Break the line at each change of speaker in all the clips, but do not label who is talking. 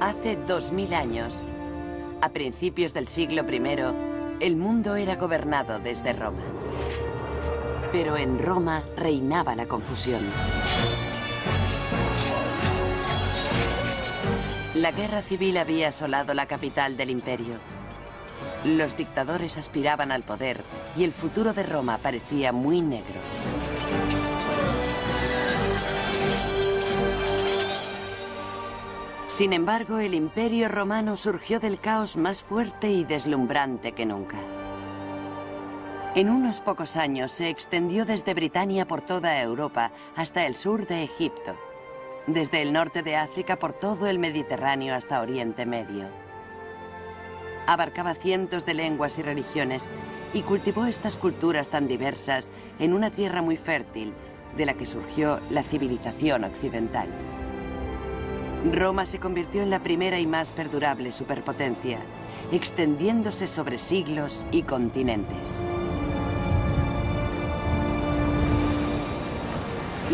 Hace 2000 años, a principios del siglo I, el mundo era gobernado desde Roma. Pero en Roma reinaba la confusión. La guerra civil había asolado la capital del imperio. Los dictadores aspiraban al poder y el futuro de Roma parecía muy negro. Sin embargo, el Imperio Romano surgió del caos más fuerte y deslumbrante que nunca. En unos pocos años se extendió desde Britania por toda Europa hasta el sur de Egipto, desde el norte de África por todo el Mediterráneo hasta Oriente Medio. Abarcaba cientos de lenguas y religiones y cultivó estas culturas tan diversas en una tierra muy fértil, de la que surgió la civilización occidental. Roma se convirtió en la primera y más perdurable superpotencia, extendiéndose sobre siglos y continentes.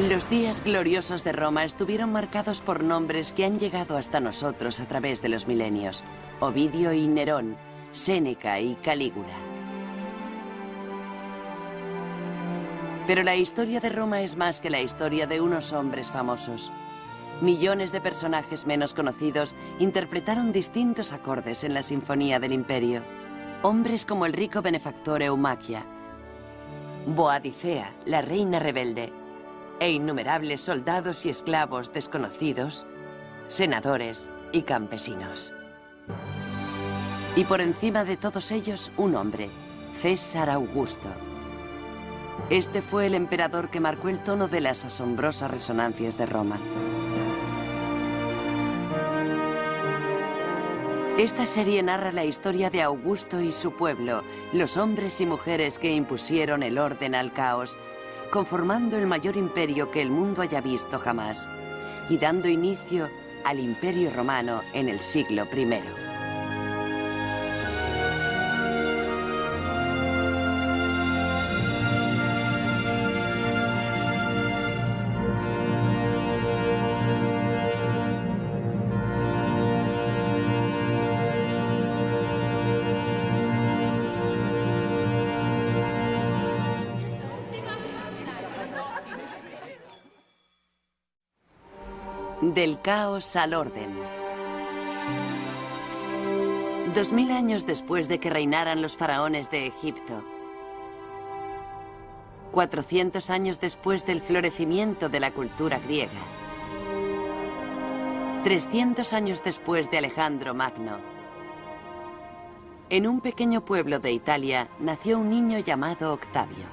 Los días gloriosos de Roma estuvieron marcados por nombres que han llegado hasta nosotros a través de los milenios: Ovidio y Nerón, Séneca y Calígula. Pero la historia de Roma es más que la historia de unos hombres famosos. Millones de personajes menos conocidos interpretaron distintos acordes en la sinfonía del imperio. Hombres como el rico benefactor Eumaquia, Boadicea, la reina rebelde, e innumerables soldados y esclavos desconocidos, senadores y campesinos. Y por encima de todos ellos, un hombre, César Augusto. Este fue el emperador que marcó el tono de las asombrosas resonancias de Roma. Esta serie narra la historia de Augusto y su pueblo, los hombres y mujeres que impusieron el orden al caos, conformando el mayor imperio que el mundo haya visto jamás, y dando inicio al Imperio Romano en el siglo I. Del caos al orden. 2000 años después de que reinaran los faraones de Egipto, 400 años después del florecimiento de la cultura griega, 300 años después de Alejandro Magno, en un pequeño pueblo de Italia nació un niño llamado Octavio.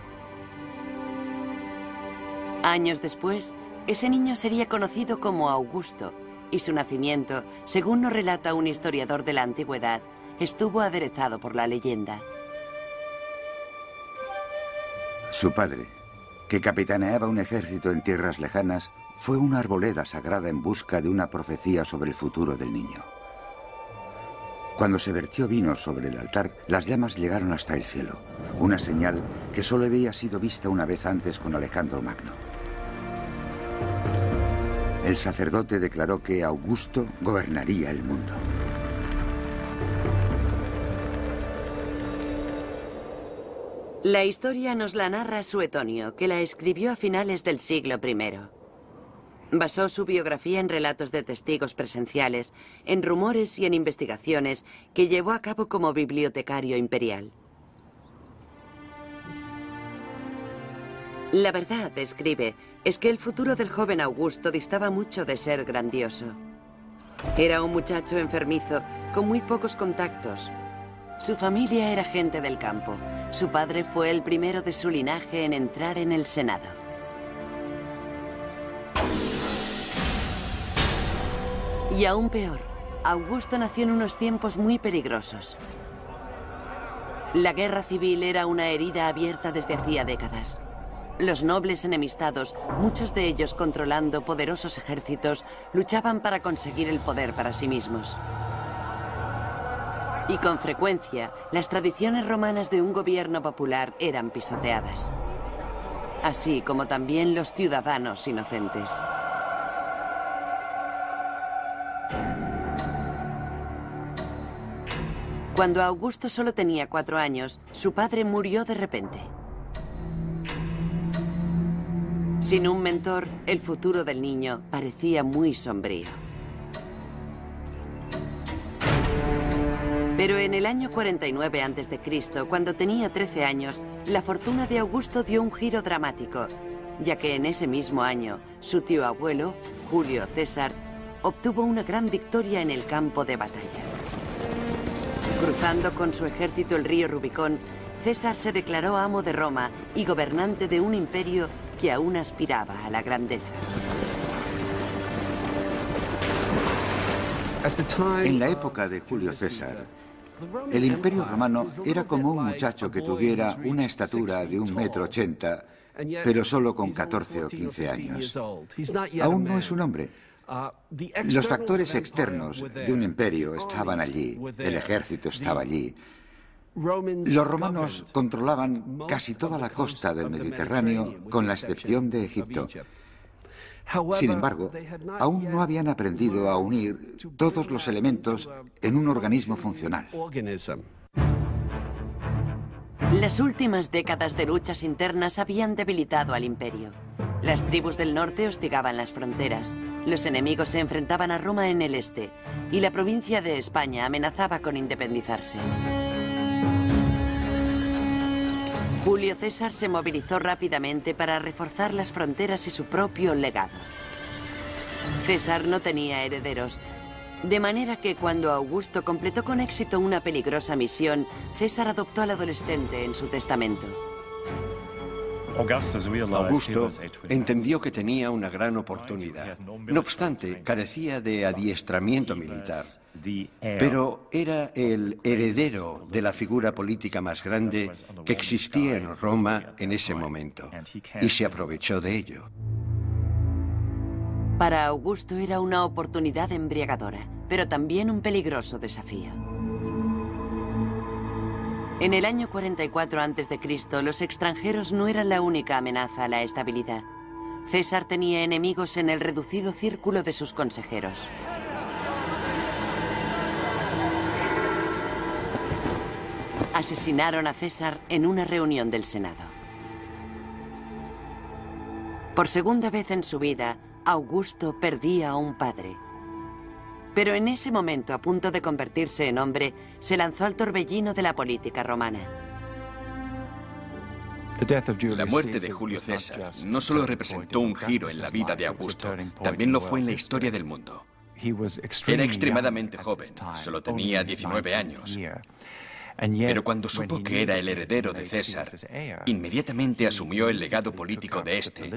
Años después, ese niño sería conocido como Augusto, y su nacimiento, según nos relata un historiador de la antigüedad, estuvo aderezado por la leyenda.
Su padre, que capitaneaba un ejército en tierras lejanas, fue una arboleda sagrada en busca de una profecía sobre el futuro del niño. Cuando se vertió vino sobre el altar, las llamas llegaron hasta el cielo, una señal que solo había sido vista una vez antes con Alejandro Magno. El sacerdote declaró que Augusto gobernaría el mundo.
La historia nos la narra Suetonio, que la escribió a finales del siglo I. Basó su biografía en relatos de testigos presenciales, en rumores y en investigaciones que llevó a cabo como bibliotecario imperial. La verdad, escribe, es que el futuro del joven Augusto distaba mucho de ser grandioso. Era un muchacho enfermizo, con muy pocos contactos. Su familia era gente del campo. Su padre fue el primero de su linaje en entrar en el Senado. Y aún peor, Augusto nació en unos tiempos muy peligrosos. La guerra civil era una herida abierta desde hacía décadas. Los nobles enemistados, muchos de ellos controlando poderosos ejércitos, luchaban para conseguir el poder para sí mismos. Y con frecuencia, las tradiciones romanas de un gobierno popular eran pisoteadas. Así como también los ciudadanos inocentes. Cuando Augusto solo tenía 4 años, su padre murió de repente. Sin un mentor, el futuro del niño parecía muy sombrío. Pero en el año 49 a.C., cuando tenía 13 años, la fortuna de Augusto dio un giro dramático, ya que en ese mismo año, su tío abuelo, Julio César, obtuvo una gran victoria en el campo de batalla. Cruzando con su ejército el río Rubicón, César se declaró amo de Roma y gobernante de un imperio que aún aspiraba a la grandeza.
En la época de Julio César, el Imperio Romano era como un muchacho que tuviera una estatura de 1,80 m, pero solo con 14 o 15 años. Aún no es un hombre. Los factores externos de un imperio estaban allí, el ejército estaba allí. Los romanos controlaban casi toda la costa del Mediterráneo, con la excepción de Egipto. Sin embargo, aún no habían aprendido a unir todos los elementos en un organismo funcional.
Las últimas décadas de luchas internas habían debilitado al imperio. Las tribus del norte hostigaban las fronteras, los enemigos se enfrentaban a Roma en el este, y la provincia de España amenazaba con independizarse. Julio César se movilizó rápidamente para reforzar las fronteras y su propio legado. César no tenía herederos, de manera que cuando Augusto completó con éxito una peligrosa misión, César adoptó al adolescente en su testamento.
Augusto entendió que tenía una gran oportunidad. No obstante, carecía de adiestramiento militar, pero era el heredero de la figura política más grande que existía en Roma en ese momento, y se aprovechó de ello.
Para Augusto era una oportunidad embriagadora, pero también un peligroso desafío. En el año 44 a.C., los extranjeros no eran la única amenaza a la estabilidad. César tenía enemigos en el reducido círculo de sus consejeros. Asesinaron a César en una reunión del Senado. Por segunda vez en su vida, Augusto perdía a un padre. Pero en ese momento, a punto de convertirse en hombre, se lanzó al torbellino de la política romana.
La muerte de Julio César no solo representó un giro en la vida de Augusto, también lo fue en la historia del mundo. Era extremadamente joven, solo tenía 19 años. Pero cuando supo que era el heredero de César, inmediatamente asumió el legado político de este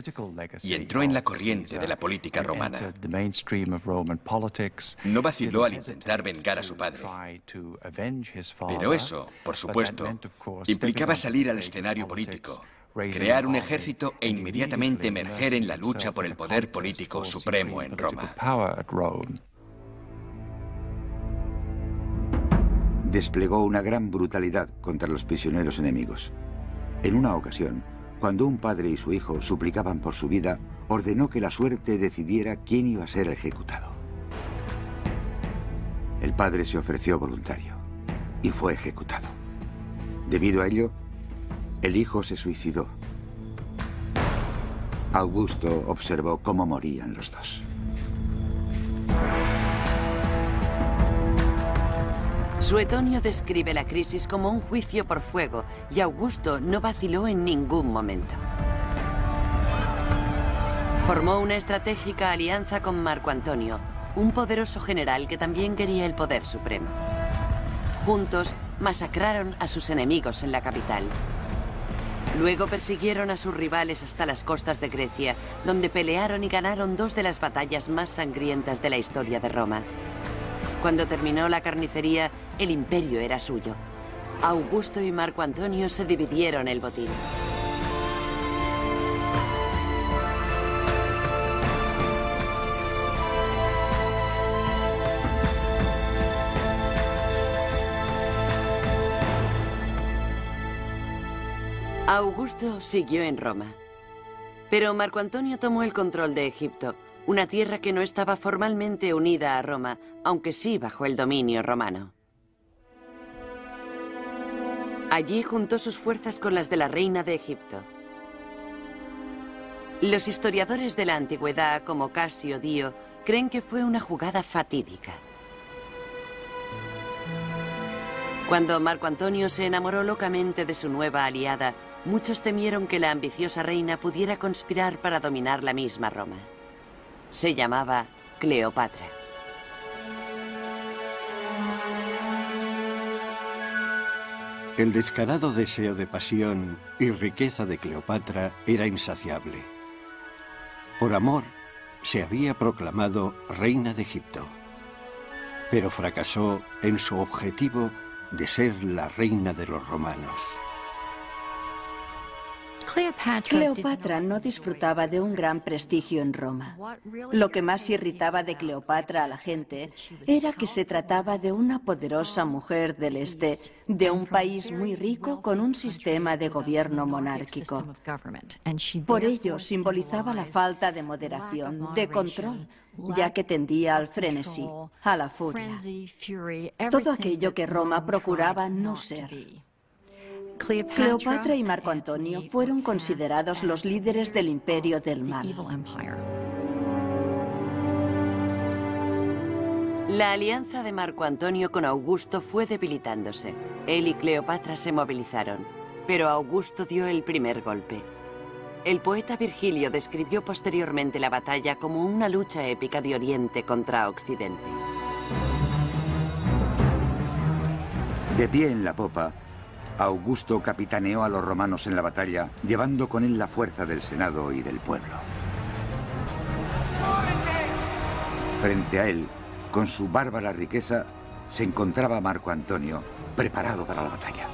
y entró en la corriente de la política romana. No vaciló al intentar vengar a su padre. Pero eso, por supuesto, implicaba salir al escenario político, crear un ejército e inmediatamente emerger en la lucha por el poder político supremo en Roma.
Desplegó una gran brutalidad contra los prisioneros enemigos. En una ocasión, cuando un padre y su hijo suplicaban por su vida, ordenó que la suerte decidiera quién iba a ser ejecutado. El padre se ofreció voluntario y fue ejecutado. Debido a ello, el hijo se suicidó. Augusto observó cómo morían los dos.
Suetonio describe la crisis como un juicio por fuego y Augusto no vaciló en ningún momento. Formó una estratégica alianza con Marco Antonio, un poderoso general que también quería el poder supremo. Juntos masacraron a sus enemigos en la capital. Luego persiguieron a sus rivales hasta las costas de Grecia, donde pelearon y ganaron 2 de las batallas más sangrientas de la historia de Roma. Cuando terminó la carnicería, el imperio era suyo. Augusto y Marco Antonio se dividieron el botín. Augusto siguió en Roma. Pero Marco Antonio tomó el control de Egipto, una tierra que no estaba formalmente unida a Roma, aunque sí bajo el dominio romano. Allí juntó sus fuerzas con las de la reina de Egipto. Los historiadores de la antigüedad, como Casio Dio, creen que fue una jugada fatídica. Cuando Marco Antonio se enamoró locamente de su nueva aliada, muchos temieron que la ambiciosa reina pudiera conspirar para dominar la misma Roma. Se llamaba Cleopatra.
El descarado deseo de pasión y riqueza de Cleopatra era insaciable. Por amor, se había proclamado reina de Egipto, pero fracasó en su objetivo de ser la reina de los romanos.
Cleopatra no disfrutaba de un gran prestigio en Roma. Lo que más irritaba de Cleopatra a la gente era que se trataba de una poderosa mujer del este, de un país muy rico con un sistema de gobierno monárquico. Por ello simbolizaba la falta de moderación, de control, ya que tendía al frenesí, a la furia. Todo aquello que Roma procuraba no ser. Cleopatra y Marco Antonio fueron considerados los líderes del imperio del mal.
La alianza de Marco Antonio con Augusto fue debilitándose. Él y Cleopatra se movilizaron, pero Augusto dio el primer golpe. El poeta Virgilio describió posteriormente la batalla como una lucha épica de Oriente contra Occidente.
De pie en la popa, Augusto capitaneó a los romanos en la batalla, llevando con él la fuerza del Senado y del pueblo. Frente a él, con su bárbara riqueza, se encontraba Marco Antonio, preparado para la batalla.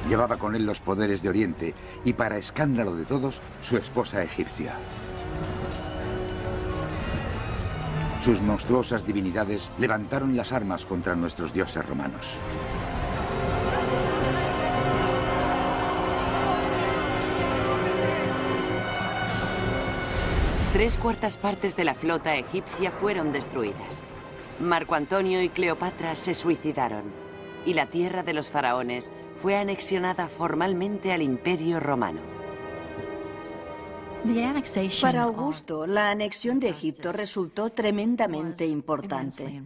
Llevaba con él los poderes de Oriente y, para escándalo de todos, su esposa egipcia. Sus monstruosas divinidades levantaron las armas contra nuestros dioses romanos.
Tres cuartas partes de la flota egipcia fueron destruidas. Marco Antonio y Cleopatra se suicidaron, y la tierra de los faraones fue anexionada formalmente al Imperio Romano.
Para Augusto, la anexión de Egipto resultó tremendamente importante.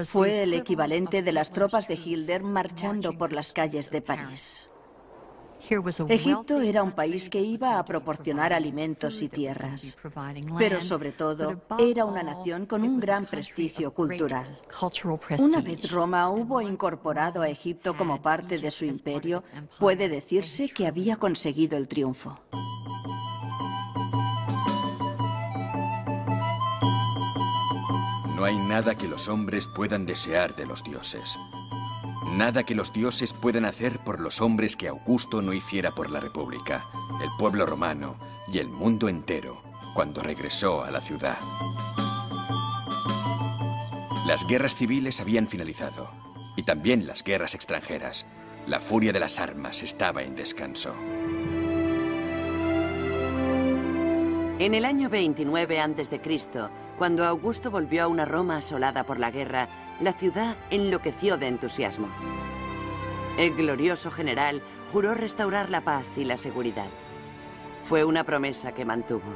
Fue el equivalente de las tropas de Hitler marchando por las calles de París. Egipto era un país que iba a proporcionar alimentos y tierras, pero sobre todo era una nación con un gran prestigio cultural. Una vez Roma hubo incorporado a Egipto como parte de su imperio, puede decirse que había conseguido el triunfo.
No hay nada que los hombres puedan desear de los dioses. Nada que los dioses puedan hacer por los hombres que Augusto no hiciera por la República, el pueblo romano y el mundo entero cuando regresó a la ciudad. Las guerras civiles habían finalizado, y también las guerras extranjeras. La furia de las armas estaba en descanso.
En el año 29 a.C., cuando Augusto volvió a una Roma asolada por la guerra, la ciudad enloqueció de entusiasmo. El glorioso general juró restaurar la paz y la seguridad. Fue una promesa que mantuvo.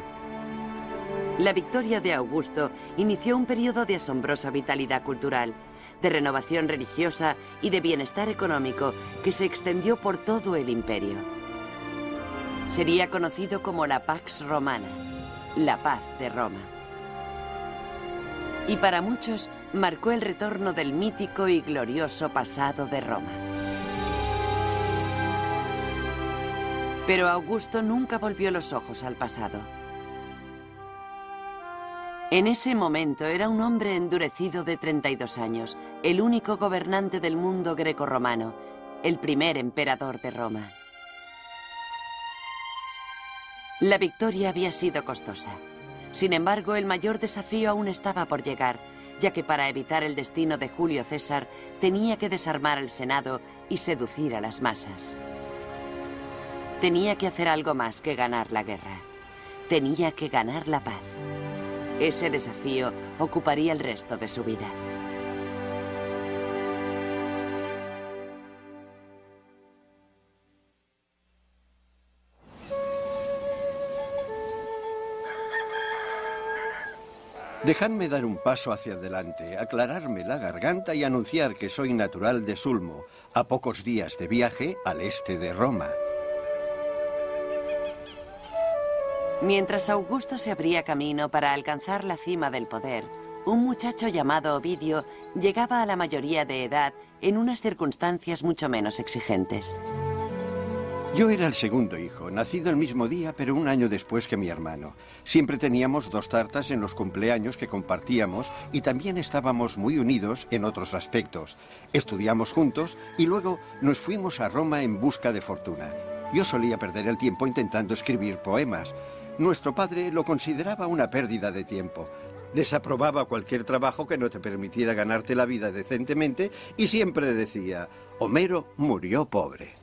La victoria de Augusto inició un periodo de asombrosa vitalidad cultural, de renovación religiosa y de bienestar económico que se extendió por todo el imperio. Sería conocido como la Pax Romana, la paz de Roma. Y para muchos marcó el retorno del mítico y glorioso pasado de Roma. Pero Augusto nunca volvió los ojos al pasado. En ese momento era un hombre endurecido de 32 años, el único gobernante del mundo grecorromano, el primer emperador de Roma. La victoria había sido costosa. Sin embargo, el mayor desafío aún estaba por llegar, ya que para evitar el destino de Julio César tenía que desarmar al Senado y seducir a las masas. Tenía que hacer algo más que ganar la guerra. Tenía que ganar la paz. Ese desafío ocuparía el resto de su vida.
Dejadme dar un paso hacia adelante, aclararme la garganta y anunciar que soy natural de Sulmo, a pocos días de viaje al este de Roma.
Mientras Augusto se abría camino para alcanzar la cima del poder, un muchacho llamado Ovidio llegaba a la mayoría de edad en unas circunstancias mucho menos exigentes.
Yo era el segundo hijo, nacido el mismo día, pero un año después que mi hermano. Siempre teníamos 2 tartas en los cumpleaños que compartíamos y también estábamos muy unidos en otros aspectos. Estudiamos juntos y luego nos fuimos a Roma en busca de fortuna. Yo solía perder el tiempo intentando escribir poemas. Nuestro padre lo consideraba una pérdida de tiempo. Desaprobaba cualquier trabajo que no te permitiera ganarte la vida decentemente y siempre decía, Homero murió pobre.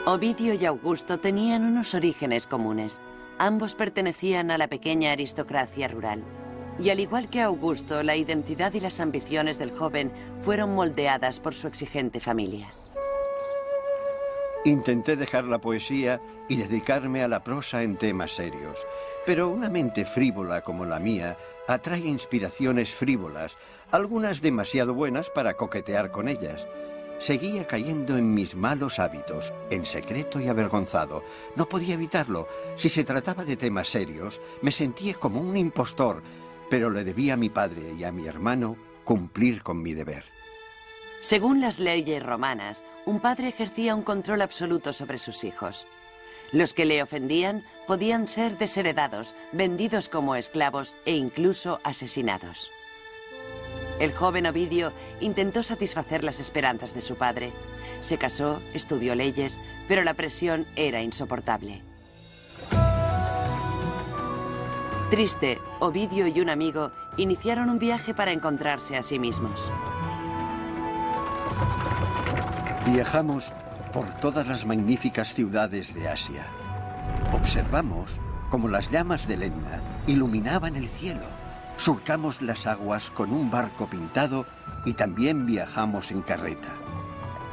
Ovidio y Augusto tenían unos orígenes comunes. Ambos pertenecían a la pequeña aristocracia rural. Y al igual que Augusto, la identidad y las ambiciones del joven fueron moldeadas por su exigente familia.
Intenté dejar la poesía y dedicarme a la prosa en temas serios. Pero una mente frívola como la mía atrae inspiraciones frívolas, algunas demasiado buenas para coquetear con ellas. Seguía cayendo en mis malos hábitos, en secreto y avergonzado. No podía evitarlo. Si se trataba de temas serios, me sentía como un impostor, pero le debía a mi padre y a mi hermano cumplir con mi deber.
Según las leyes romanas, un padre ejercía un control absoluto sobre sus hijos. Los que le ofendían podían ser desheredados, vendidos como esclavos e incluso asesinados. El joven Ovidio intentó satisfacer las esperanzas de su padre. Se casó, estudió leyes, pero la presión era insoportable. Triste, Ovidio y un amigo iniciaron un viaje para encontrarse a sí mismos.
Viajamos por todas las magníficas ciudades de Asia. Observamos cómo las llamas del Etna iluminaban el cielo. Surcamos las aguas con un barco pintado y también viajamos en carreta.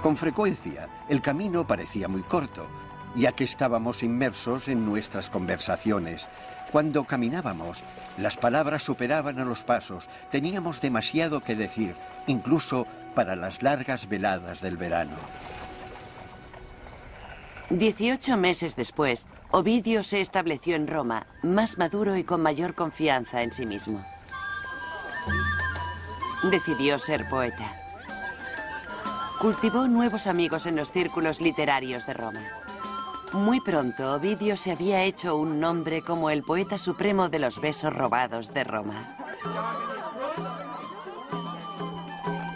Con frecuencia, el camino parecía muy corto, ya que estábamos inmersos en nuestras conversaciones. Cuando caminábamos, las palabras superaban a los pasos. Teníamos demasiado que decir, incluso para las largas veladas del verano.
18 meses después, Ovidio se estableció en Roma, más maduro y con mayor confianza en sí mismo. Decidió ser poeta. Cultivó nuevos amigos en los círculos literarios de Roma. Muy pronto, Ovidio se había hecho un nombre como el poeta supremo de los besos robados de Roma.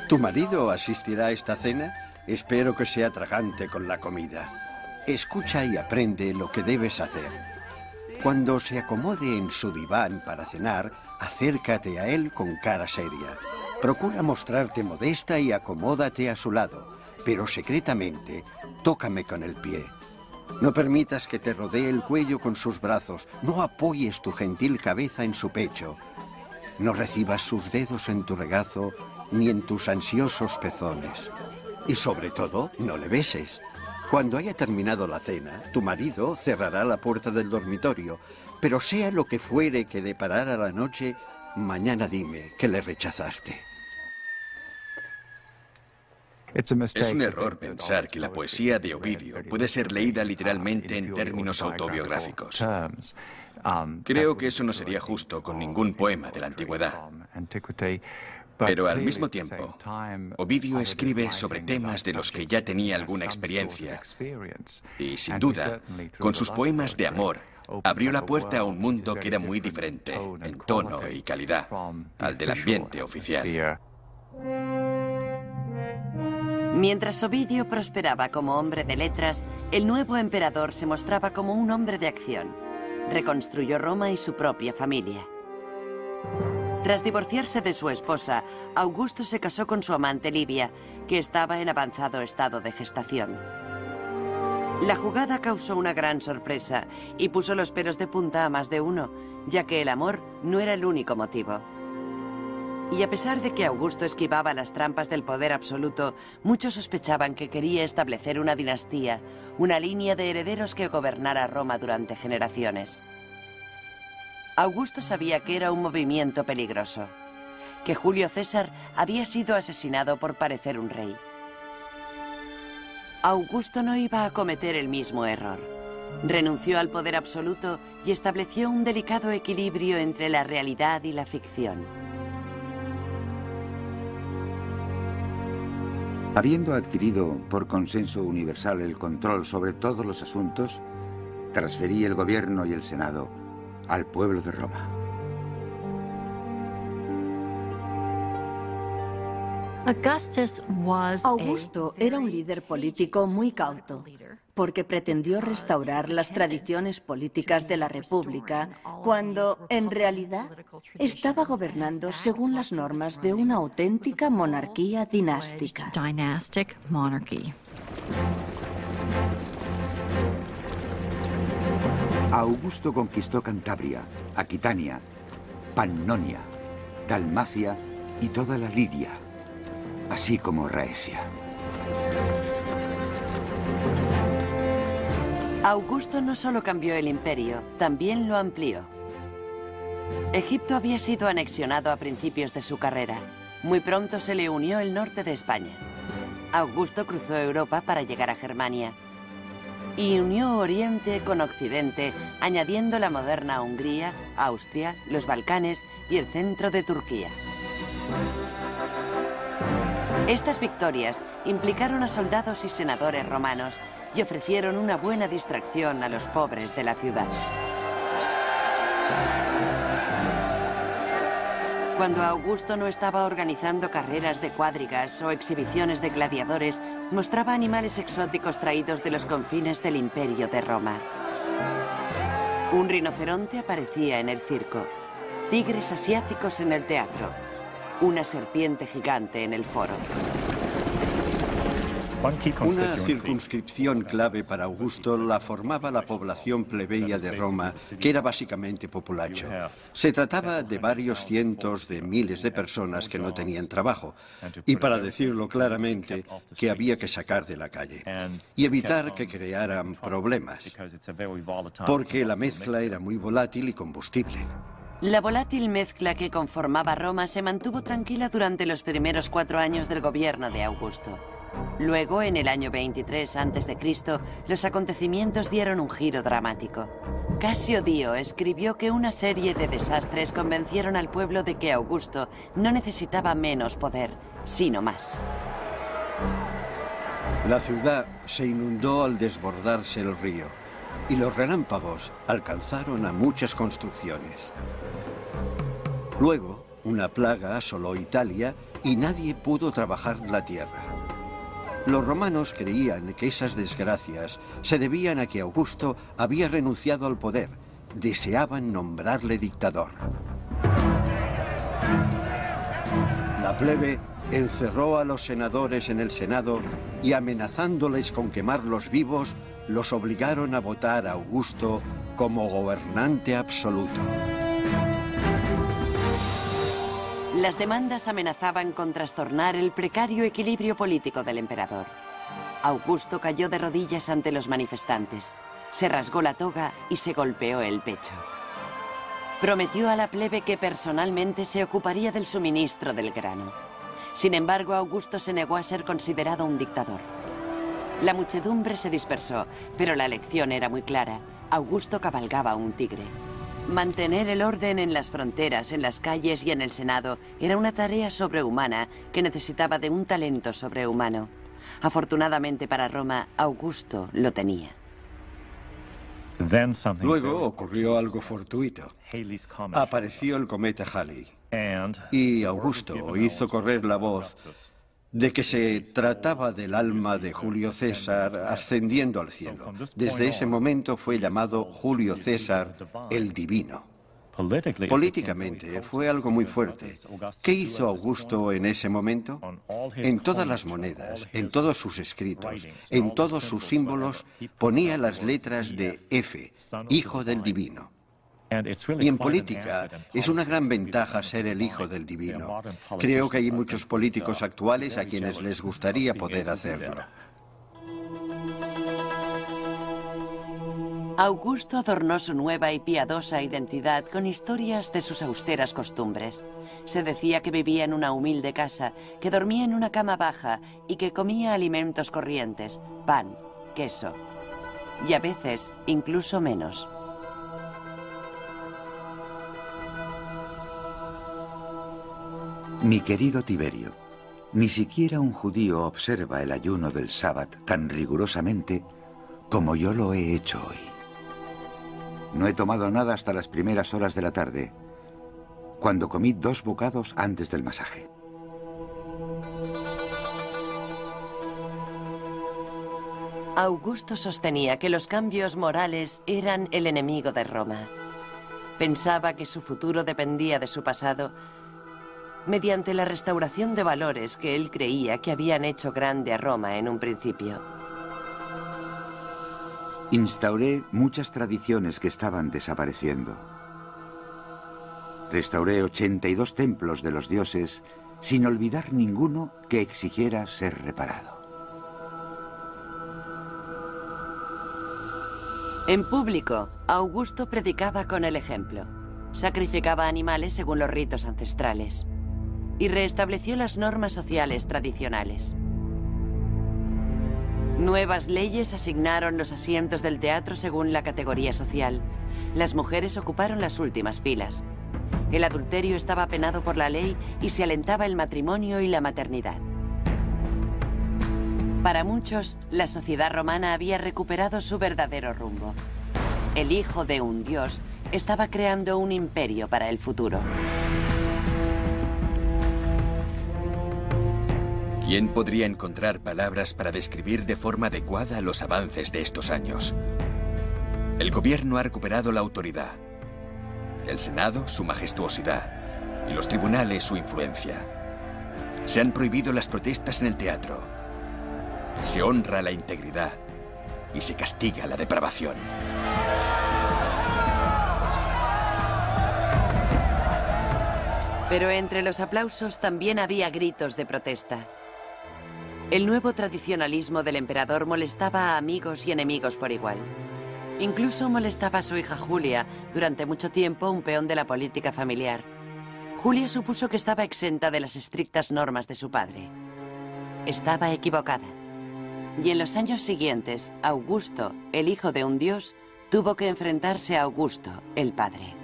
¿Tu marido asistirá a esta cena? Espero que sea tragante con la comida. Escucha y aprende lo que debes hacer. Cuando se acomode en su diván para cenar, acércate a él con cara seria. Procura mostrarte modesta y acomódate a su lado, pero secretamente, tócame con el pie. No permitas que te rodee el cuello con sus brazos, no apoyes tu gentil cabeza en su pecho. No recibas sus dedos en tu regazo ni en tus ansiosos pezones. Y sobre todo, no le beses. Cuando haya terminado la cena, tu marido cerrará la puerta del dormitorio, pero sea lo que fuere que deparara la noche, mañana dime que le rechazaste.
Es un error pensar que la poesía de Ovidio puede ser leída literalmente en términos autobiográficos. Creo que eso no sería justo con ningún poema de la antigüedad. Pero al mismo tiempo, Ovidio escribe sobre temas de los que ya tenía alguna experiencia y, sin duda, con sus poemas de amor, abrió la puerta a un mundo que era muy diferente en tono y calidad al del ambiente oficial.
Mientras Ovidio prosperaba como hombre de letras, el nuevo emperador se mostraba como un hombre de acción. Reconstruyó Roma y su propia familia. Tras divorciarse de su esposa, Augusto se casó con su amante Livia, que estaba en avanzado estado de gestación. La jugada causó una gran sorpresa y puso los pelos de punta a más de uno, ya que el amor no era el único motivo. Y a pesar de que Augusto esquivaba las trampas del poder absoluto, muchos sospechaban que quería establecer una dinastía, una línea de herederos que gobernara Roma durante generaciones. Augusto sabía que era un movimiento peligroso, que Julio César había sido asesinado por parecer un rey. Augusto no iba a cometer el mismo error. Renunció al poder absoluto y estableció un delicado equilibrio entre la realidad y la ficción.
Habiendo adquirido por consenso universal el control sobre todos los asuntos, transferí el gobierno y el Senado al pueblo de Roma.
Augusto era un líder político muy cauto, porque pretendió restaurar las tradiciones políticas de la República, cuando, en realidad, estaba gobernando según las normas de una auténtica monarquía dinástica.
Augusto conquistó Cantabria, Aquitania, Pannonia, Dalmacia y toda la Lidia, así como Raecia.
Augusto no solo cambió el imperio, también lo amplió. Egipto había sido anexionado a principios de su carrera. Muy pronto se le unió el norte de España. Augusto cruzó Europa para llegar a Germania y unió Oriente con Occidente, añadiendo la moderna Hungría, Austria, los Balcanes y el centro de Turquía. Estas victorias implicaron a soldados y senadores romanos y ofrecieron una buena distracción a los pobres de la ciudad. Cuando Augusto no estaba organizando carreras de cuadrigas o exhibiciones de gladiadores, mostraba animales exóticos traídos de los confines del Imperio de Roma. Un rinoceronte aparecía en el circo, tigres asiáticos en el teatro, una serpiente gigante en el foro.
Una circunscripción clave para Augusto la formaba la población plebeya de Roma, que era básicamente populacho. Se trataba de varios cientos de miles de personas que no tenían trabajo, y para decirlo claramente, que había que sacar de la calle, y evitar que crearan problemas, porque la mezcla era muy volátil y combustible.
La volátil mezcla que conformaba Roma se mantuvo tranquila durante los primeros 4 años del gobierno de Augusto. Luego, en el año 23 a.C., los acontecimientos dieron un giro dramático. Casio Dio escribió que una serie de desastres convencieron al pueblo de que Augusto no necesitaba menos poder, sino más.
La ciudad se inundó al desbordarse el río, y los relámpagos alcanzaron a muchas construcciones. Luego, una plaga asoló Italia y nadie pudo trabajar la tierra. Los romanos creían que esas desgracias se debían a que Augusto había renunciado al poder. Deseaban nombrarle dictador. La plebe encerró a los senadores en el Senado y, amenazándoles con quemarlos vivos, los obligaron a votar a Augusto como gobernante absoluto.
Las demandas amenazaban con trastornar el precario equilibrio político del emperador. Augusto cayó de rodillas ante los manifestantes, se rasgó la toga y se golpeó el pecho. Prometió a la plebe que personalmente se ocuparía del suministro del grano. Sin embargo, Augusto se negó a ser considerado un dictador. La muchedumbre se dispersó, pero la lección era muy clara. Augusto cabalgaba un tigre. Mantener el orden en las fronteras, en las calles y en el Senado era una tarea sobrehumana que necesitaba de un talento sobrehumano. Afortunadamente para Roma, Augusto lo tenía.
Luego ocurrió algo fortuito. Apareció el cometa Halley y Augusto hizo correr la voz de que se trataba del alma de Julio César ascendiendo al cielo. Desde ese momento fue llamado Julio César el Divino. Políticamente fue algo muy fuerte. ¿Qué hizo Augusto en ese momento? En todas las monedas, en todos sus escritos, en todos sus símbolos, ponía las letras de F, Hijo del Divino. Y en política es una gran ventaja ser el hijo del divino. Creo que hay muchos políticos actuales a quienes les gustaría poder hacerlo.
Augusto adornó su nueva y piadosa identidad con historias de sus austeras costumbres. Se decía que vivía en una humilde casa, que dormía en una cama baja y que comía alimentos corrientes, pan, queso, y a veces incluso menos.
Mi querido Tiberio, ni siquiera un judío observa el ayuno del sábado tan rigurosamente como yo lo he hecho hoy. No he tomado nada hasta las primeras horas de la tarde, cuando comí 2 bocados antes del masaje.
Augusto sostenía que los cambios morales eran el enemigo de Roma. Pensaba que su futuro dependía de su pasado mediante la restauración de valores que él creía que habían hecho grande a Roma en un principio.
Instauré muchas tradiciones que estaban desapareciendo. Restauré 82 templos de los dioses sin olvidar ninguno que exigiera ser reparado.
En público, Augusto predicaba con el ejemplo. Sacrificaba animales según los ritos ancestrales y restableció las normas sociales tradicionales. Nuevas leyes asignaron los asientos del teatro según la categoría social. Las mujeres ocuparon las últimas filas. El adulterio estaba penado por la ley y se alentaba el matrimonio y la maternidad. Para muchos, la sociedad romana había recuperado su verdadero rumbo. El hijo de un dios estaba creando un imperio para el futuro.
¿Quién podría encontrar palabras para describir de forma adecuada los avances de estos años? El gobierno ha recuperado la autoridad, el Senado su majestuosidad y los tribunales su influencia. Se han prohibido las protestas en el teatro, se honra la integridad y se castiga la depravación.
Pero entre los aplausos también había gritos de protesta. El nuevo tradicionalismo del emperador molestaba a amigos y enemigos por igual. Incluso molestaba a su hija Julia, durante mucho tiempo un peón de la política familiar. Julia supuso que estaba exenta de las estrictas normas de su padre. Estaba equivocada. Y en los años siguientes, Augusto, el hijo de un dios, tuvo que enfrentarse a Augusto, el padre.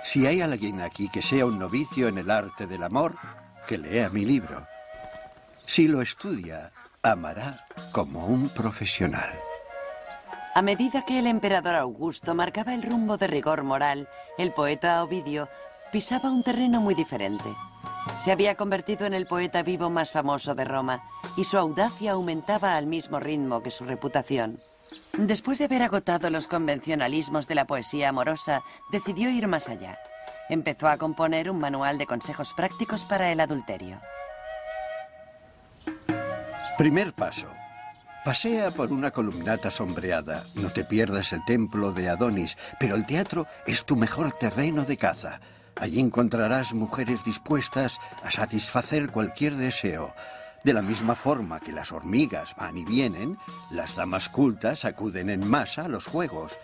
Si hay alguien aquí que sea un novicio en el arte del amor, que lea mi libro. Si lo estudia, amará como un profesional.
A medida que el emperador Augusto marcaba el rumbo de rigor moral, el poeta Ovidio pisaba un terreno muy diferente. Se había convertido en el poeta vivo más famoso de Roma y su audacia aumentaba al mismo ritmo que su reputación. Después de haber agotado los convencionalismos de la poesía amorosa, decidió ir más allá. Empezó a componer un manual de consejos prácticos para el adulterio.
Primer paso. Pasea por una columnata sombreada. No te pierdas el templo de Adonis, pero el teatro es tu mejor terreno de caza. Allí encontrarás mujeres dispuestas a satisfacer cualquier deseo. De la misma forma que las hormigas van y vienen, las damas cultas acuden en masa a los juegos.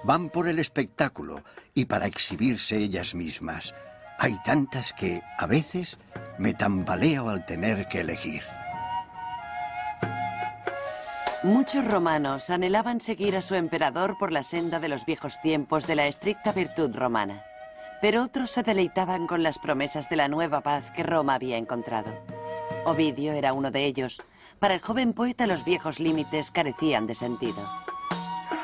Van por el espectáculo y para exhibirse ellas mismas. Hay tantas que, a veces, me tambaleo al tener que elegir.
Muchos romanos anhelaban seguir a su emperador por la senda de los viejos tiempos de la estricta virtud romana. Pero otros se deleitaban con las promesas de la nueva paz que Roma había encontrado. Ovidio era uno de ellos. Para el joven poeta los viejos límites carecían de sentido.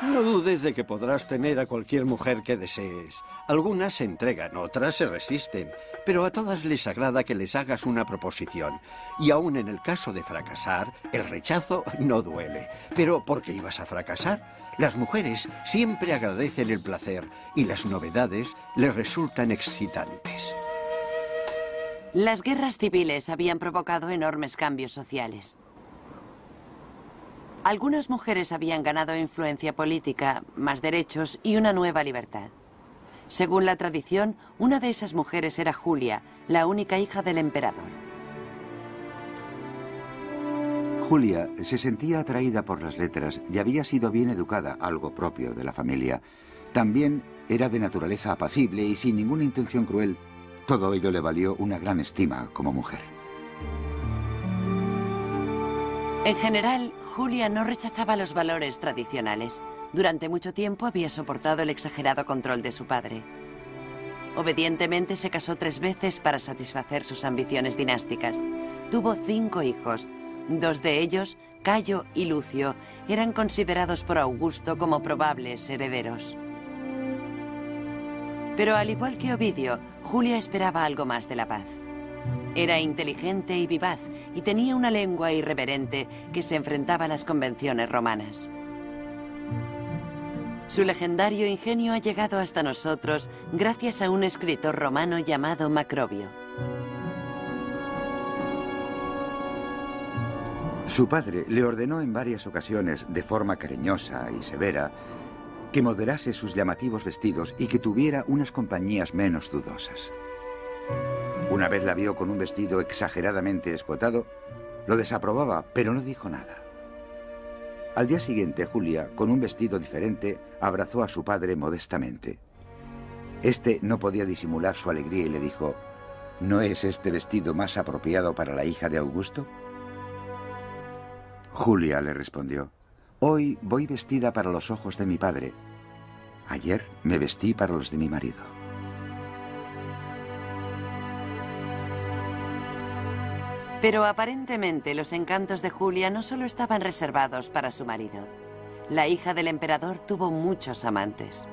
No dudes de que podrás tener a cualquier mujer que desees. Algunas se entregan, otras se resisten, pero a todas les agrada que les hagas una proposición. Y aún en el caso de fracasar, el rechazo no duele. Pero ¿por qué ibas a fracasar? Las mujeres siempre agradecen el placer y las novedades les resultan excitantes.
Las guerras civiles habían provocado enormes cambios sociales. Algunas mujeres habían ganado influencia política, más derechos y una nueva libertad. Según la tradición, una de esas mujeres era Julia, la única hija del emperador.
Julia se sentía atraída por las letras y había sido bien educada, algo propio de la familia. También era de naturaleza apacible y sin ninguna intención cruel. Todo ello le valió una gran estima como mujer.
En general, Julia no rechazaba los valores tradicionales. Durante mucho tiempo había soportado el exagerado control de su padre. Obedientemente se casó 3 veces para satisfacer sus ambiciones dinásticas. Tuvo 5 hijos. 2 de ellos, Cayo y Lucio, eran considerados por Augusto como probables herederos. Pero al igual que Ovidio, Julia esperaba algo más de la paz. Era inteligente y vivaz y tenía una lengua irreverente que se enfrentaba a las convenciones romanas. Su legendario ingenio ha llegado hasta nosotros gracias a un escritor romano llamado Macrobio.
Su padre le ordenó en varias ocasiones, de forma cariñosa y severa, que moderase sus llamativos vestidos y que tuviera unas compañías menos dudosas. Una vez la vio con un vestido exageradamente escotado, lo desaprobaba, pero no dijo nada. Al día siguiente, Julia, con un vestido diferente, abrazó a su padre modestamente. Este no podía disimular su alegría y le dijo: ¿no es este vestido más apropiado para la hija de Augusto? Julia le respondió: hoy voy vestida para los ojos de mi padre. Ayer me vestí para los de mi marido.
Pero aparentemente los encantos de Julia no solo estaban reservados para su marido. La hija del emperador tuvo muchos amantes.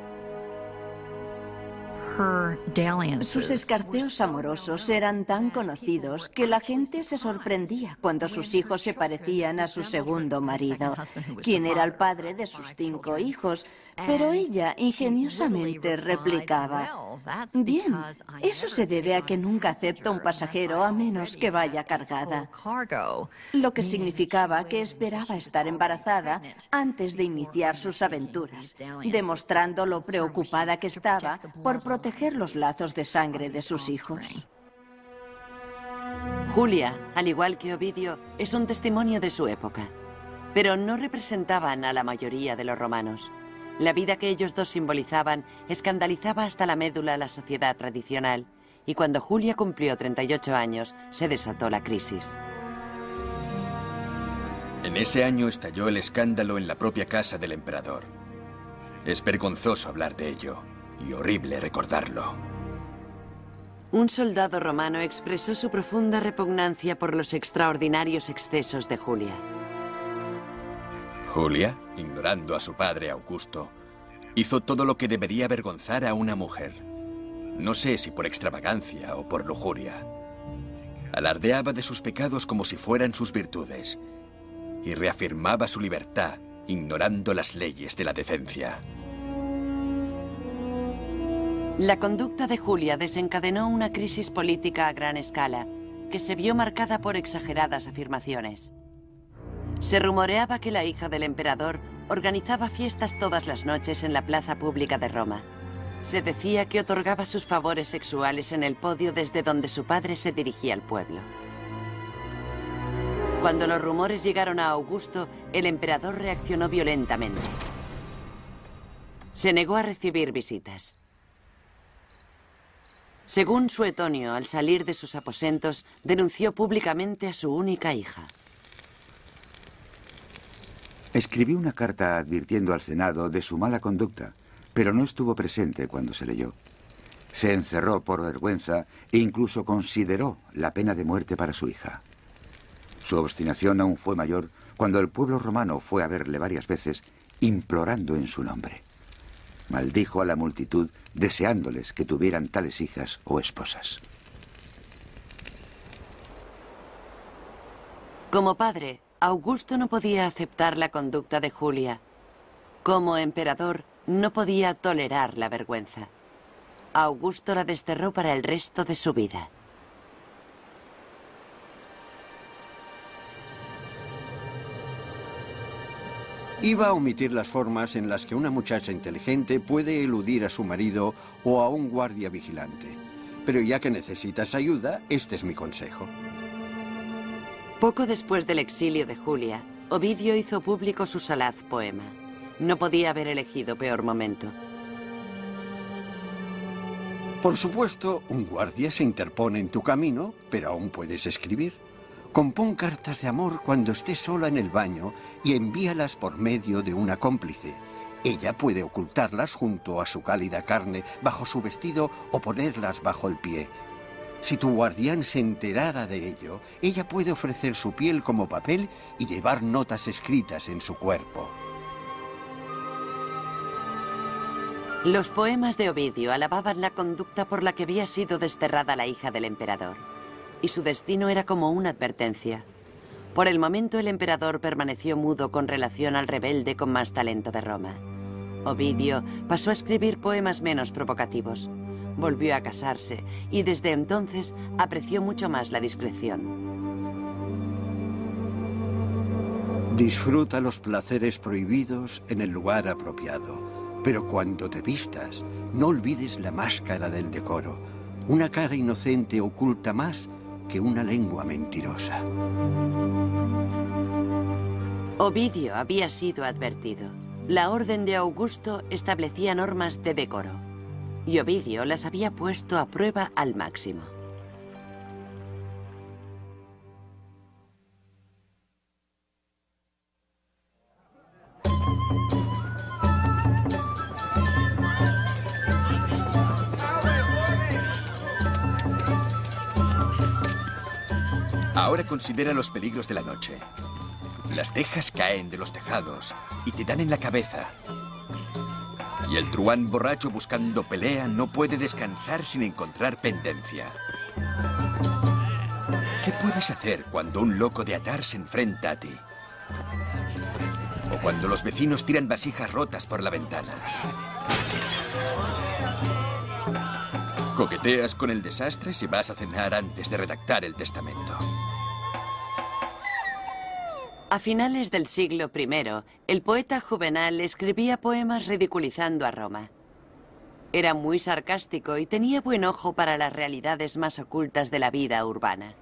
Sus escarceos amorosos eran tan conocidos que la gente se sorprendía cuando sus hijos se parecían a su segundo marido, quien era el padre de sus 5 hijos, pero ella ingeniosamente replicaba: bien, eso se debe a que nunca acepta un pasajero a menos que vaya cargada, lo que significaba que esperaba estar embarazada antes de iniciar sus aventuras, demostrando lo preocupada que estaba por proteger los lazos de sangre de sus hijos.
Julia, al igual que Ovidio, es un testimonio de su época, pero no representaban a la mayoría de los romanos. La vida que ellos dos simbolizaban escandalizaba hasta la médula a la sociedad tradicional, y cuando Julia cumplió 38 años, se desató la crisis.
En ese año estalló el escándalo en la propia casa del emperador. Es vergonzoso hablar de ello, y horrible recordarlo.
Un soldado romano expresó su profunda repugnancia por los extraordinarios excesos de Julia.
Julia, ignorando a su padre Augusto, hizo todo lo que debería avergonzar a una mujer. No sé si por extravagancia o por lujuria. Alardeaba de sus pecados como si fueran sus virtudes y reafirmaba su libertad, ignorando las leyes de la decencia.
La conducta de Julia desencadenó una crisis política a gran escala, que se vio marcada por exageradas afirmaciones. Se rumoreaba que la hija del emperador organizaba fiestas todas las noches en la plaza pública de Roma. Se decía que otorgaba sus favores sexuales en el podio desde donde su padre se dirigía al pueblo. Cuando los rumores llegaron a Augusto, el emperador reaccionó violentamente. Se negó a recibir visitas. Según Suetonio, al salir de sus aposentos, denunció públicamente a su única hija.
Escribió una carta advirtiendo al Senado de su mala conducta, pero no estuvo presente cuando se leyó. Se encerró por vergüenza e incluso consideró la pena de muerte para su hija. Su obstinación aún fue mayor cuando el pueblo romano fue a verle varias veces, implorando en su nombre. Maldijo a la multitud, deseándoles que tuvieran tales hijas o esposas.
Como padre, Augusto no podía aceptar la conducta de Julia. Como emperador, no podía tolerar la vergüenza. Augusto la desterró para el resto de su vida.
Iba a omitir las formas en las que una muchacha inteligente puede eludir a su marido o a un guardia vigilante. Pero ya que necesitas ayuda, este es mi consejo.
Poco después del exilio de Julia, Ovidio hizo público su salaz poema. No podía haber elegido peor momento.
Por supuesto, un guardia se interpone en tu camino, pero aún puedes escribir. Compón cartas de amor cuando estés sola en el baño y envíalas por medio de una cómplice. Ella puede ocultarlas junto a su cálida carne, bajo su vestido o ponerlas bajo el pie. Si tu guardián se enterara de ello, ella puede ofrecer su piel como papel y llevar notas escritas en su cuerpo.
Los poemas de Ovidio alababan la conducta por la que había sido desterrada la hija del emperador. Y su destino era como una advertencia. Por el momento el emperador permaneció mudo con relación al rebelde con más talento de Roma. Ovidio pasó a escribir poemas menos provocativos. Volvió a casarse y desde entonces apreció mucho más la discreción.
Disfruta los placeres prohibidos en el lugar apropiado, pero cuando te vistas, no olvides la máscara del decoro. Una cara inocente oculta más que una lengua mentirosa.
Ovidio había sido advertido. La orden de Augusto establecía normas de decoro, y Ovidio las había puesto a prueba al máximo.
Ahora considera los peligros de la noche. Las tejas caen de los tejados y te dan en la cabeza. Y el truán borracho buscando pelea no puede descansar sin encontrar pendencia. ¿Qué puedes hacer cuando un loco de atar se enfrenta a ti? O cuando los vecinos tiran vasijas rotas por la ventana. Coqueteas con el desastre si vas a cenar antes de redactar el testamento.
A finales del siglo I, el poeta Juvenal escribía poemas ridiculizando a Roma. Era muy sarcástico y tenía buen ojo para las realidades más ocultas de la vida urbana.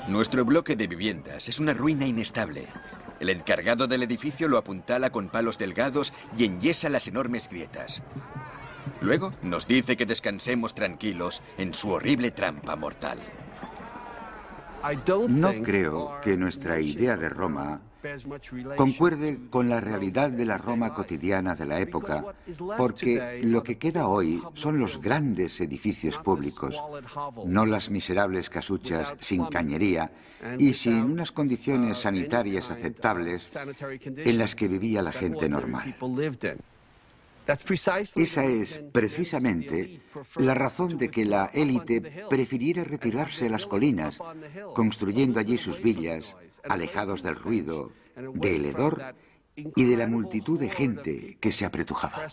Nuestro bloque de viviendas es una ruina inestable. El encargado del edificio lo apuntala con palos delgados y enyesa las enormes grietas. Luego nos dice que descansemos tranquilos en su horrible trampa mortal.
No creo que nuestra idea de Roma concuerde con la realidad de la Roma cotidiana de la época, porque lo que queda hoy son los grandes edificios públicos, no las miserables casuchas sin cañería y sin unas condiciones sanitarias aceptables en las que vivía la gente normal. Esa es, precisamente, la razón de que la élite prefiriera retirarse a las colinas, construyendo allí sus villas, alejados del ruido, del hedor y de la multitud de gente que se apretujaba.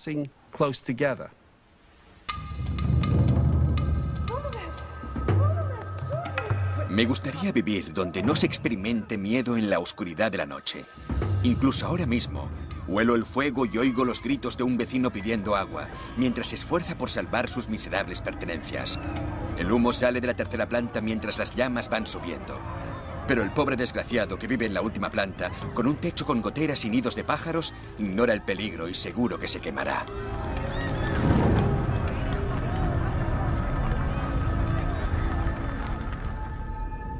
Me gustaría vivir donde no se experimente miedo en la oscuridad de la noche. Incluso ahora mismo, huelo el fuego y oigo los gritos de un vecino pidiendo agua, mientras se esfuerza por salvar sus miserables pertenencias. El humo sale de la tercera planta mientras las llamas van subiendo. Pero el pobre desgraciado que vive en la última planta, con un techo con goteras y nidos de pájaros, ignora el peligro y seguro que se quemará.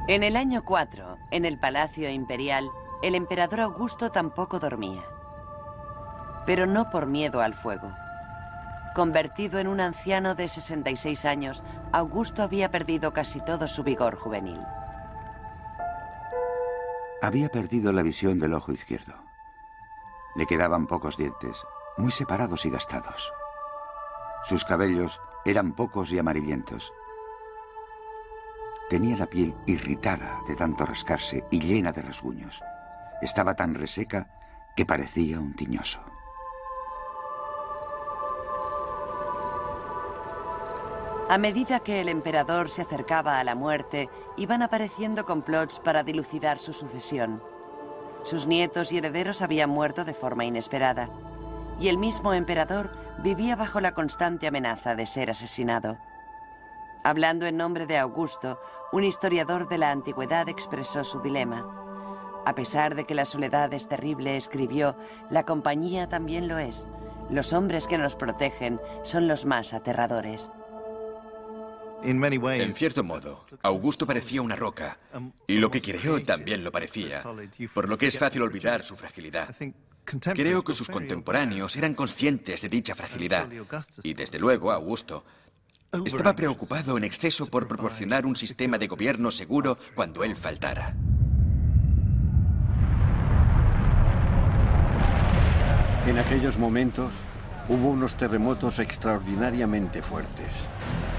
En el año 4, en el Palacio Imperial, el emperador Augusto tampoco dormía. Pero no por miedo al fuego. Convertido en un anciano de 66 años, Augusto había perdido casi todo su vigor juvenil.
Había perdido la visión del ojo izquierdo. Le quedaban pocos dientes, muy separados y gastados. Sus cabellos eran pocos y amarillentos. Tenía la piel irritada de tanto rascarse y llena de rasguños. Estaba tan reseca que parecía un tiñoso.
A medida que el emperador se acercaba a la muerte, iban apareciendo complots para dilucidar su sucesión. Sus nietos y herederos habían muerto de forma inesperada, y el mismo emperador vivía bajo la constante amenaza de ser asesinado. Hablando en nombre de Augusto, un historiador de la antigüedad expresó su dilema. A pesar de que la soledad es terrible, escribió, la compañía también lo es. Los hombres que nos protegen son los más aterradores.
En cierto modo, Augusto parecía una roca, y lo que creó también lo parecía, por lo que es fácil olvidar su fragilidad. Creo que sus contemporáneos eran conscientes de dicha fragilidad, y desde luego Augusto estaba preocupado en exceso por proporcionar un sistema de gobierno seguro cuando él faltara.
En aquellos momentos hubo unos terremotos extraordinariamente fuertes.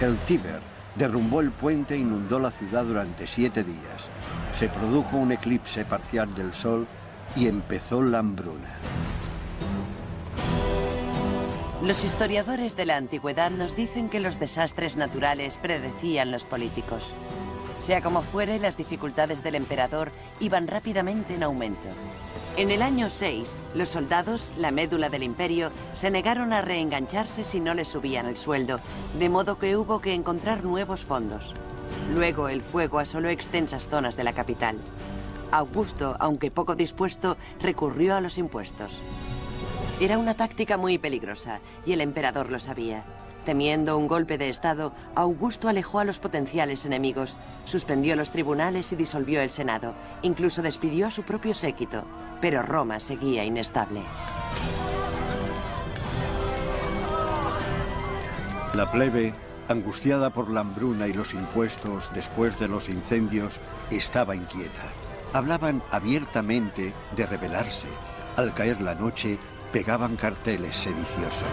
El Tíber derrumbó el puente e inundó la ciudad durante 7 días. Se produjo un eclipse parcial del sol y empezó la hambruna.
Los historiadores de la antigüedad nos dicen que los desastres naturales predecían los políticos. Sea como fuere, las dificultades del emperador iban rápidamente en aumento. En el año 6, los soldados, la médula del imperio, se negaron a reengancharse si no les subían el sueldo, de modo que hubo que encontrar nuevos fondos. Luego el fuego asoló extensas zonas de la capital. Augusto, aunque poco dispuesto, recurrió a los impuestos. Era una táctica muy peligrosa, y el emperador lo sabía. Temiendo un golpe de estado, Augusto alejó a los potenciales enemigos, suspendió los tribunales y disolvió el Senado. Incluso despidió a su propio séquito, pero Roma seguía inestable.
La plebe, angustiada por la hambruna y los impuestos después de los incendios, estaba inquieta. Hablaban abiertamente de rebelarse. Al caer la noche, pegaban carteles sediciosos.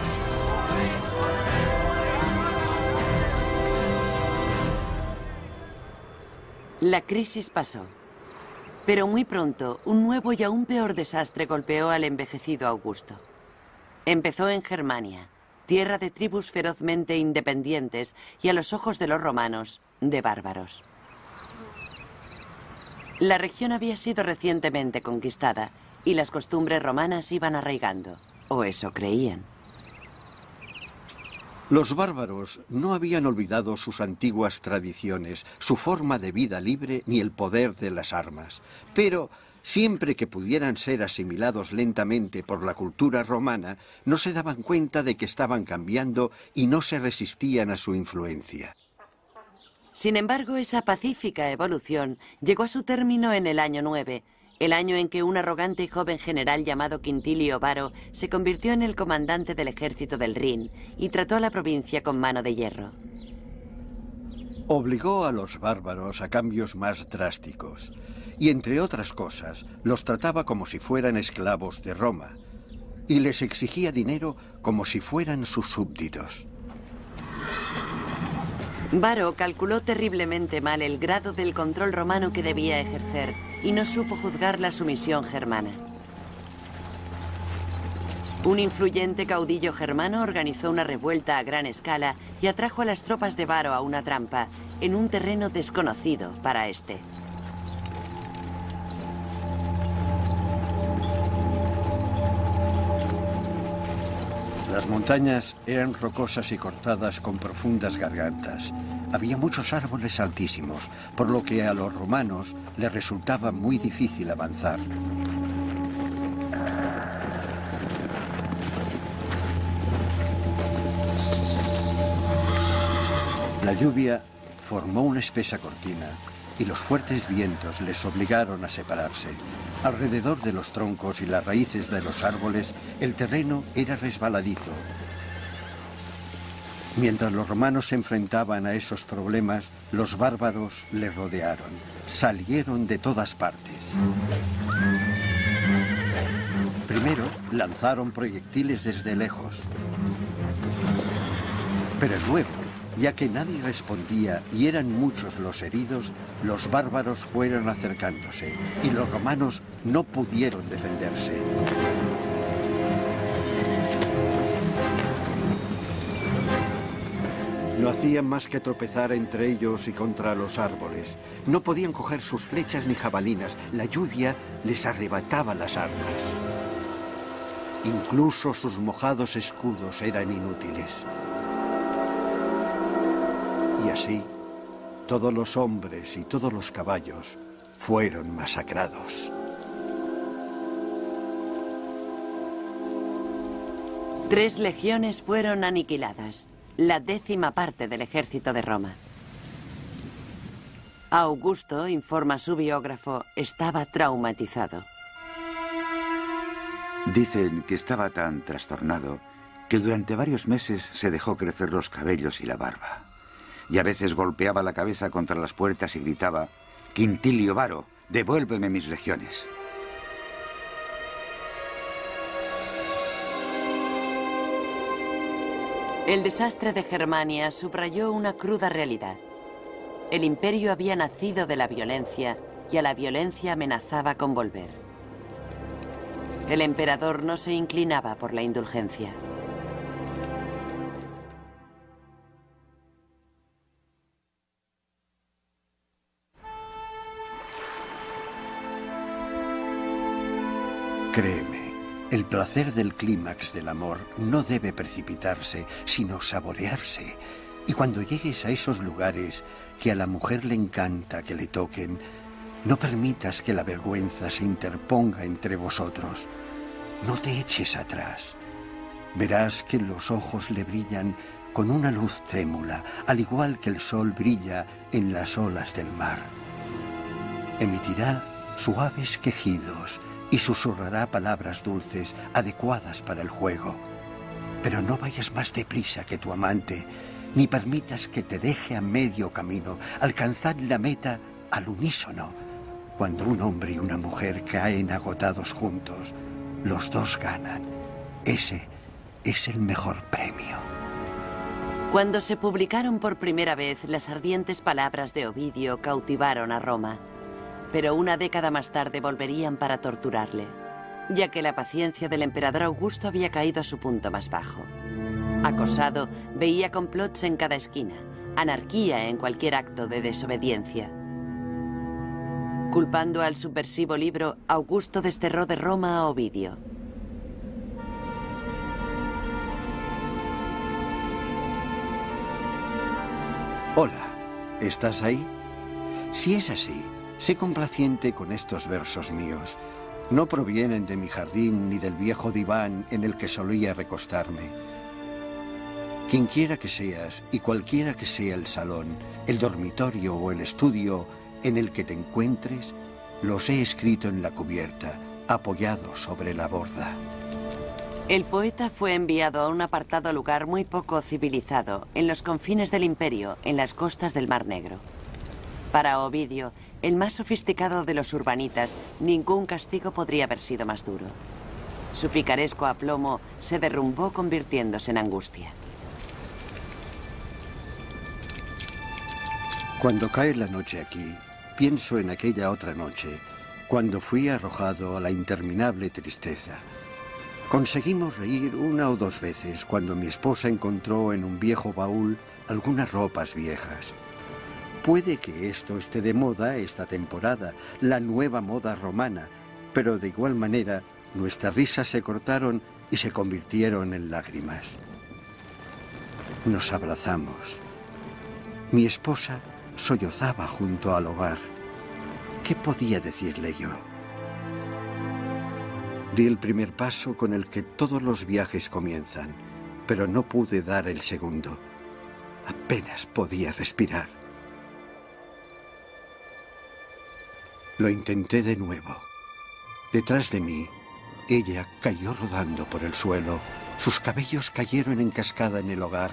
La crisis pasó. Pero muy pronto, un nuevo y aún peor desastre golpeó al envejecido Augusto. Empezó en Germania, tierra de tribus ferozmente independientes y a los ojos de los romanos, de bárbaros. La región había sido recientemente conquistada y las costumbres romanas iban arraigando, o eso creían.
Los bárbaros no habían olvidado sus antiguas tradiciones, su forma de vida libre ni el poder de las armas. Pero siempre que pudieran ser asimilados lentamente por la cultura romana, no se daban cuenta de que estaban cambiando y no se resistían a su influencia.
Sin embargo, esa pacífica evolución llegó a su término en el año 9, el año en que un arrogante y joven general llamado Quintilio Varo se convirtió en el comandante del ejército del Rin y trató a la provincia con mano de hierro.
Obligó a los bárbaros a cambios más drásticos y, entre otras cosas, los trataba como si fueran esclavos de Roma y les exigía dinero como si fueran sus súbditos.
Varo calculó terriblemente mal el grado del control romano que debía ejercer y no supo juzgar la sumisión germana. Un influyente caudillo germano organizó una revuelta a gran escala y atrajo a las tropas de Varo a una trampa, en un terreno desconocido para este.
Las montañas eran rocosas y cortadas con profundas gargantas. Había muchos árboles altísimos, por lo que a los romanos les resultaba muy difícil avanzar. La lluvia formó una espesa cortina y los fuertes vientos les obligaron a separarse. Alrededor de los troncos y las raíces de los árboles, el terreno era resbaladizo. Mientras los romanos se enfrentaban a esos problemas, los bárbaros les rodearon. Salieron de todas partes. Primero, lanzaron proyectiles desde lejos. Pero luego, ya que nadie respondía y eran muchos los heridos, los bárbaros fueron acercándose y los romanos no pudieron defenderse. No hacían más que tropezar entre ellos y contra los árboles. No podían coger sus flechas ni jabalinas. La lluvia les arrebataba las armas. Incluso sus mojados escudos eran inútiles. Y así, todos los hombres y todos los caballos fueron masacrados.
3 legiones fueron aniquiladas, la 10ª parte del ejército de Roma. Augusto, informa su biógrafo, estaba traumatizado.
Dicen que estaba tan trastornado que durante varios meses se dejó crecer los cabellos y la barba. Y a veces golpeaba la cabeza contra las puertas y gritaba: «Quintilio Varo, devuélveme mis legiones».
El desastre de Germania subrayó una cruda realidad. El imperio había nacido de la violencia y a la violencia amenazaba con volver. El emperador no se inclinaba por la indulgencia.
Créeme, el placer del clímax del amor no debe precipitarse, sino saborearse. Y cuando llegues a esos lugares que a la mujer le encanta que le toquen, no permitas que la vergüenza se interponga entre vosotros. No te eches atrás. Verás que los ojos le brillan con una luz trémula, al igual que el sol brilla en las olas del mar. Emitirá suaves quejidos y susurrará palabras dulces adecuadas para el juego. Pero no vayas más deprisa que tu amante, ni permitas que te deje a medio camino. Alcanzad la meta al unísono. Cuando un hombre y una mujer caen agotados juntos, los dos ganan. Ese es el mejor premio.
Cuando se publicaron por primera vez, las ardientes palabras de Ovidio cautivaron a Roma. Pero una década más tarde volverían para torturarle, ya que la paciencia del emperador Augusto había caído a su punto más bajo. Acosado, veía complots en cada esquina, anarquía en cualquier acto de desobediencia. Culpando al subversivo libro, Augusto desterró de Roma a Ovidio.
Hola, ¿estás ahí? Si es así, sé complaciente con estos versos míos. No provienen de mi jardín ni del viejo diván en el que solía recostarme. Quienquiera que seas y cualquiera que sea el salón, el dormitorio o el estudio en el que te encuentres, los he escrito en la cubierta, apoyado sobre la borda.
El poeta fue enviado a un apartado lugar muy poco civilizado, en los confines del imperio, en las costas del Mar Negro. Para Ovidio, el más sofisticado de los urbanitas, ningún castigo podría haber sido más duro. Su picaresco aplomo se derrumbó convirtiéndose en angustia.
Cuando cae la noche aquí, pienso en aquella otra noche, cuando fui arrojado a la interminable tristeza. Conseguimos reír 1 o 2 veces cuando mi esposa encontró en un viejo baúl algunas ropas viejas. Puede que esto esté de moda esta temporada, la nueva moda romana, pero de igual manera nuestras risas se cortaron y se convirtieron en lágrimas. Nos abrazamos. Mi esposa sollozaba junto al hogar. ¿Qué podía decirle yo? Di el primer paso con el que todos los viajes comienzan, pero no pude dar el segundo. Apenas podía respirar. Lo intenté de nuevo. Detrás de mí, ella cayó rodando por el suelo. Sus cabellos cayeron en cascada en el hogar,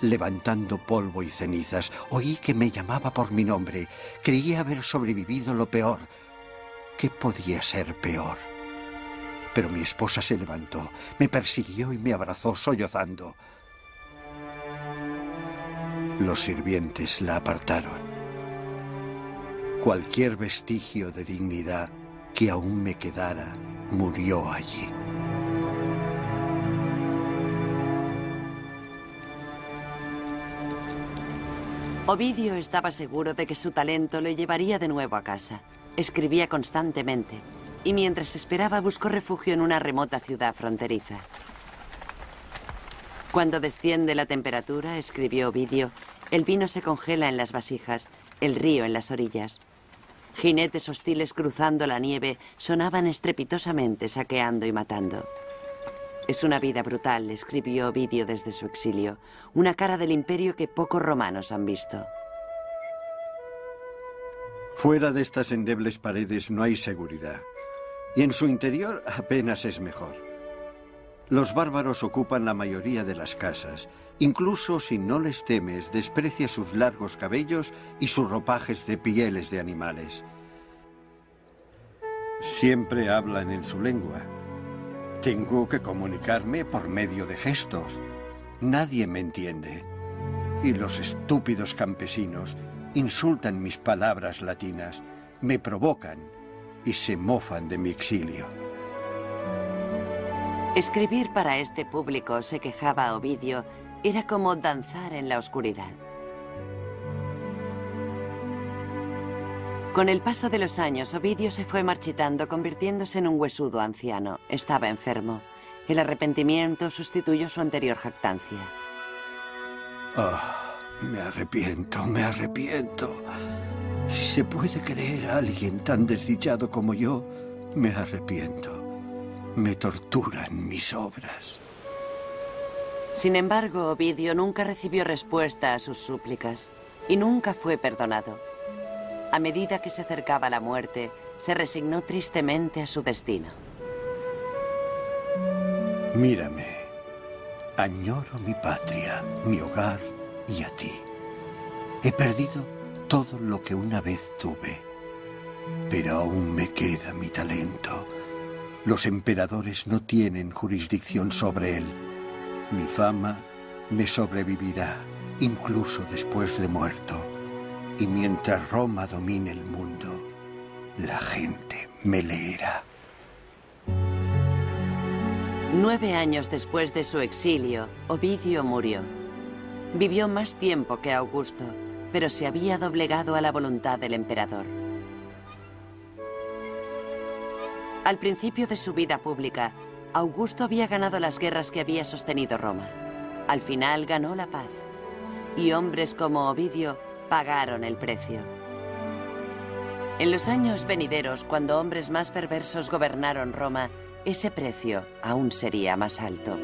levantando polvo y cenizas. Oí que me llamaba por mi nombre. Creía haber sobrevivido lo peor. ¿Qué podía ser peor? Pero mi esposa se levantó, me persiguió y me abrazó sollozando. Los sirvientes la apartaron. Cualquier vestigio de dignidad que aún me quedara murió allí.
Ovidio estaba seguro de que su talento le llevaría de nuevo a casa. Escribía constantemente y mientras esperaba buscó refugio en una remota ciudad fronteriza. Cuando desciende la temperatura, escribió Ovidio, el vino se congela en las vasijas, el río en las orillas. Jinetes hostiles cruzando la nieve sonaban estrepitosamente, saqueando y matando. Es una vida brutal, escribió Ovidio desde su exilio, una cara del imperio que pocos romanos han visto.
Fuera de estas endebles paredes no hay seguridad, y en su interior apenas es mejor. Los bárbaros ocupan la mayoría de las casas. Incluso si no les temes, desprecia sus largos cabellos y sus ropajes de pieles de animales. Siempre hablan en su lengua. Tengo que comunicarme por medio de gestos. Nadie me entiende. Y los estúpidos campesinos insultan mis palabras latinas, me provocan y se mofan de mi exilio.
Escribir para este público, se quejaba Ovidio, era como danzar en la oscuridad. Con el paso de los años, Ovidio se fue marchitando, convirtiéndose en un huesudo anciano. Estaba enfermo. El arrepentimiento sustituyó su anterior jactancia.
Me arrepiento, me arrepiento. Si se puede creer a alguien tan desdichado como yo, me arrepiento. Me torturan mis obras.
Sin embargo, Ovidio nunca recibió respuesta a sus súplicas y nunca fue perdonado. A medida que se acercaba la muerte, se resignó tristemente a su destino.
Mírame. Añoro mi patria, mi hogar y a ti. He perdido todo lo que una vez tuve, pero aún me queda mi talento. Los emperadores no tienen jurisdicción sobre él. Mi fama me sobrevivirá, incluso después de muerto. Y mientras Roma domine el mundo, la gente me leerá.
9 años después de su exilio, Ovidio murió. Vivió más tiempo que Augusto, pero se había doblegado a la voluntad del emperador. Al principio de su vida pública, Augusto había ganado las guerras que había sostenido Roma. Al final ganó la paz. Y hombres como Ovidio pagaron el precio. En los años venideros, cuando hombres más perversos gobernaron Roma, ese precio aún sería más alto.